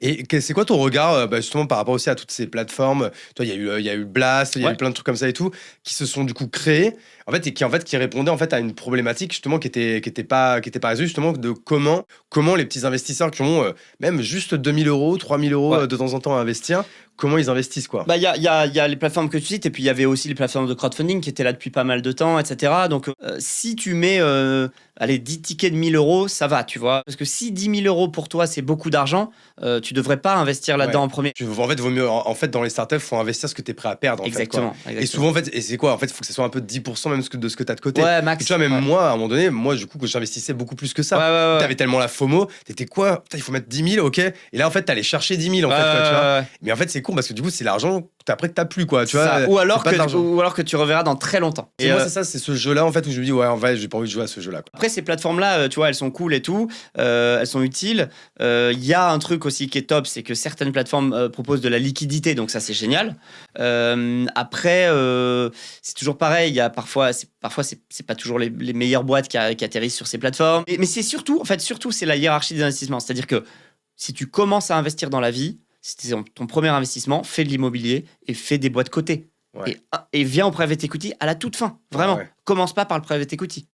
Et c'est quoi ton regard, justement, par rapport aussi à toutes ces plateformes? Toi, il y a eu Blast, il y a eu Ouais. plein de trucs comme ça et tout, qui se sont du coup créés, en fait, et qui répondaient en fait à une problématique justement qui était pas résolue, justement, de comment les petits investisseurs qui ont même juste 2 000 euros, 3 000 euros Ouais. de temps en temps à investir, comment ils investissent quoi? Bah, il y a les plateformes que tu cites, et puis il y avait aussi les plateformes de crowdfunding qui étaient là depuis pas mal de temps, etc. Donc, si tu mets, allez, 10 tickets de 1 000 euros, ça va, tu vois. Parce que si 10 000 euros pour toi, c'est beaucoup d'argent, tu devrais pas investir là-dedans Ouais. en premier. En fait, vaut mieux, en fait, dans les startups, faut investir ce que tu es prêt à perdre, en fait, quoi. Exactement, Et exactement. souvent, en fait, et c'est quoi? En fait, il faut que ce soit un peu de 10% même de ce que tu as de côté. Ouais, Tu max. vois, même Ouais. moi, à un moment donné, moi, du coup, que j'investissais beaucoup plus que Ouais, ça. ouais, Tu ouais. avais tellement la FOMO, t'étais quoi? Putain, il faut mettre 10 000, ok. Et là, en fait, t'allais chercher 10 000, en Ouais, fait, quoi, tu vois. ouais, ouais. Mais en fait, c'est con parce que du coup, c'est l'argent après que t'as plus, quoi, tu C'est ça. vois. Ou C'est alors pas que, de l'argent. ou alors que tu reverras dans très longtemps. C'est moi, c'est ça, c'est ce jeu-là, en fait, où je me dis, ouais, en vrai, j'ai pas envie de jouer à ce jeu-là, quoi. Après, ces plateformes-là, tu vois, elles sont cool et tout, elles sont utiles. Il y a un truc aussi qui est top, c'est que certaines plateformes proposent de la liquidité, donc ça, c'est génial. Après, c'est toujours pareil, il y a parfois, c'est pas toujours les meilleures boîtes qui atterrissent sur ces plateformes. Mais c'est surtout, en fait, c'est la hiérarchie des investissements. C'est-à-dire que si tu commences à investir dans la vie, si c'est ton premier investissement, fais de l'immobilier et fais des boîtes cotées. Ouais. Et viens au private equity à la toute fin. Vraiment. Ouais. Commence pas par le private equity.